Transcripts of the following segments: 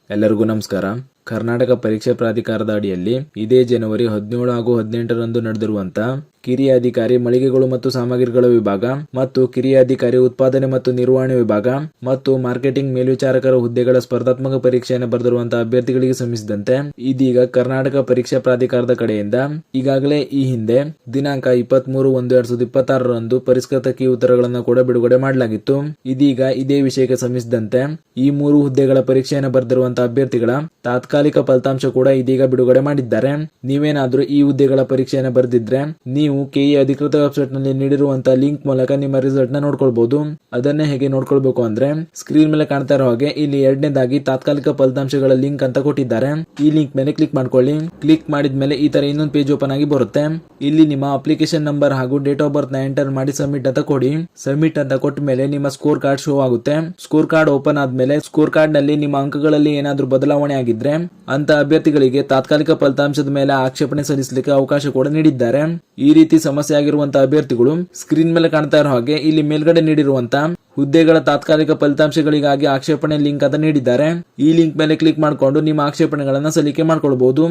ಎಲ್ಲರಿಗೂ ನಮಸ್ಕಾರ. ಕರ್ನಾಟಕ ಪರೀಕ್ಷಾ ಪ್ರಾಧಿಕಾರದ ಅಡಿಯಲ್ಲಿ ಇದೇ ಜನವರಿ 17 ಹಾಗೂ 18ರಂದು ನಡೆದಿರುವಂತಹ ಕಿರಿಯ ಅಧಿಕಾರಿ ಮಳಿಗೆಗಳು ಮತ್ತು ಸಾಮಗ್ರಿಗಳ ವಿಭಾಗ ಮತ್ತು ಕಿರಿಯ ಅಧಿಕಾರಿ ಉತ್ಪಾದನೆ ಮತ್ತು ನಿರ್ವಹಣೆ ವಿಭಾಗ ಮತ್ತು ಮಾರ್ಕೆಟಿಂಗ್ ಮೇಲ್ವಿಚಾರಕರ ಹುದ್ದೆಗಳ ಸ್ಪರ್ಧಾತ್ಮಕ ಪರೀಕ್ಷೆಯನ್ನು ಬರೆದಿರುವಂತಹ ಅಭ್ಯರ್ಥಿಗಳಿಗೆ ಸಂಬಂಧಿಸಿದಂತೆ ಇದೀಗ ಕರ್ನಾಟಕ ಪರೀಕ್ಷಾ ಪ್ರಾಧಿಕಾರದ ಕಡೆಯಿಂದ ಈಗಾಗಲೇ ಈ ಹಿಂದೆ ದಿನಾಂಕ 23/1/2026ರಂದು ಪರಿಷ್ಕೃತ ಕೀ ಉತ್ತರಗಳನ್ನು ಕೂಡ ಬಿಡುಗಡೆ ಮಾಡಲಾಗಿತ್ತು. ಇದೀಗ ಇದೇ ವಿಷಯಕ್ಕೆ ಸಂಬಂಧಿಸಿದಂತೆ ಈ 3 ಹುದ್ದೆಗಳ ಪರೀಕ್ಷೆಯನ್ನು ಬರೆದಿರುವಂತಹ ಅಭ್ಯರ್ಥಿಗಳ ತಾತ್ಕಾಲಿಕ ಫಲಿತಾಂಶ ಕೂಡ ಇದೀಗ ಬಿಡುಗಡೆ ಮಾಡಿದ್ದಾರೆ. ನೀವೇನಾದ್ರೂ ಈ ಹುದ್ದೆಗಳ ಪರೀಕ್ಷೆಯನ್ನು ಬರೆದಿದ್ರೆ ನೀವು ಕೆಇ ಅಧಿಕೃತ ವೆಬ್ಸೈಟ್ ನಲ್ಲಿ ನೀಡಿರುವಂತಹ ಲಿಂಕ್ ಮೂಲಕ ನಿಮ್ಮ ರಿಸಲ್ಟ್ ನ ನೋಡ್ಕೊಳ್ಬಹುದು. ಅದನ್ನೇ ಹೇಗೆ ನೋಡ್ಕೊಳ್ಬೇಕು ಅಂದ್ರೆ ಸ್ಕ್ರೀನ್ ಮೇಲೆ ಕಾಣ್ತಾ ಇರೋ ಹಾಗೆ ಇಲ್ಲಿ ಎರಡನೇದಾಗಿ ತಾತ್ಕಾಲಿಕ ಫಲಿತಾಂಶಗಳ ಲಿಂಕ್ ಅಂತ ಕೊಟ್ಟಿದ್ದಾರೆ. ಈ ಲಿಂಕ್ ಮೇಲೆ ಕ್ಲಿಕ್ ಮಾಡ್ಕೊಳ್ಳಿ. ಕ್ಲಿಕ್ ಮಾಡಿದ್ಮೇಲೆ ಈ ತರ ಇನ್ನೊಂದು ಪೇಜ್ ಓಪನ್ ಆಗಿ ಬರುತ್ತೆ. ಇಲ್ಲಿ ನಿಮ್ಮ ಅಪ್ಲಿಕೇಶನ್ ನಂಬರ್ ಹಾಗೂ ಡೇಟ್ ಆಫ್ ಬರ್ತ್ ನ ಎಂಟರ್ ಮಾಡಿ ಸಬ್ಮಿಟ್ ಅಂತ ಕೊಡಿ. ಸಬ್ಮಿಟ್ ಅಂತ ಕೊಟ್ಟ ಮೇಲೆ ನಿಮ್ಮ ಸ್ಕೋರ್ ಕಾರ್ಡ್ ಶೋ ಆಗುತ್ತೆ. ಸ್ಕೋರ್ ಕಾರ್ಡ್ ಓಪನ್ ಆದ್ಮೇಲೆ ಸ್ಕೋರ್ ಕಾರ್ಡ್ ನಲ್ಲಿ ನಿಮ್ಮ ಅಂಕಗಳಲ್ಲಿ ಏನಾದ್ರೂ ಬದಲಾವಣೆ ಆಗಿದ್ರೆ ಅಂತ ಅಭ್ಯರ್ಥಿಗಳಿಗೆ ತಾತ್ಕಾಲಿಕ ಫಲಿತಾಂಶದ ಮೇಲೆ ಆಕ್ಷೇಪಣೆ ಸಲ್ಲಿಸಲಿಕ್ಕೆ ಅವಕಾಶ ಕೂಡ ನೀಡಿದ್ದಾರೆ. ಈ ರೀತಿ ಸಮಸ್ಯೆ ಆಗಿರುವಂತಹ ಅಭ್ಯರ್ಥಿಗಳು ಸ್ಕ್ರೀನ್ ಮೇಲೆ ಕಾಣ್ತಾ ಇರೋ ಹಾಗೆ ಇಲ್ಲಿ ಮೇಲ್ಗಡೆ ನೀಡಿರುವಂತಹ ಹುದ್ದೆಗಳ ತಾತ್ಕಾಲಿಕ ಫಲಿತಾಂಶಗಳಿಗಾಗಿ ಆಕ್ಷೇಪಣೆ ಲಿಂಕ್ ಅಂತ ನೀಡಿದ್ದಾರೆ. ಈ ಲಿಂಕ್ ಮೇಲೆ ಕ್ಲಿಕ್ ಮಾಡಿಕೊಂಡು ನಿಮ್ಮ ಆಕ್ಷೇಪಣೆಗಳನ್ನ ಸಲ್ಲಿಕೆ ಮಾಡಿಕೊಳ್ಳಬಹುದು.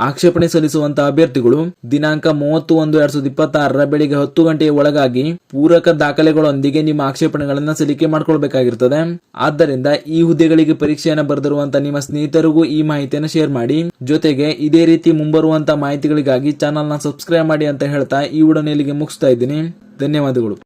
ಆಕ್ಷೇಪಣೆ ಸಲ್ಲಿಸುವಂತಹ ಅಭ್ಯರ್ಥಿಗಳು ದಿನಾಂಕ 30/1/2026 ಬೆಳಿಗ್ಗೆ 10 ಗಂಟೆಯ ಒಳಗಾಗಿ ಪೂರಕ ದಾಖಲೆಗಳೊಂದಿಗೆ ನಿಮ್ಮ ಆಕ್ಷೇಪಣೆಗಳನ್ನ ಸಲ್ಲಿಕೆ ಮಾಡಿಕೊಳ್ಳಬೇಕಾಗಿರುತ್ತದೆ. ಆದ್ದರಿಂದ ಈ ಹುದ್ದೆಗಳಿಗೆ ಪರೀಕ್ಷೆಯನ್ನು ಬರೆದಿರುವಂತಹ ನಿಮ್ಮ ಸ್ನೇಹಿತರಿಗೂ ಈ ಮಾಹಿತಿಯನ್ನು ಶೇರ್ ಮಾಡಿ. ಜೊತೆಗೆ ಇದೇ ರೀತಿ ಮುಂಬರುವಂತಹ ಮಾಹಿತಿಗಳಿಗಾಗಿ ಚಾನಲ್ ನ ಸಬ್ಸ್ಕ್ರೈಬ್ ಮಾಡಿ ಅಂತ ಹೇಳ್ತಾ ಈ ವಿಡಿಯೋನ ಇಲ್ಲಿಗೆ ಮುಗಿಸ್ತಾ ಇದ್ದೀನಿ. ಧನ್ಯವಾದಗಳು.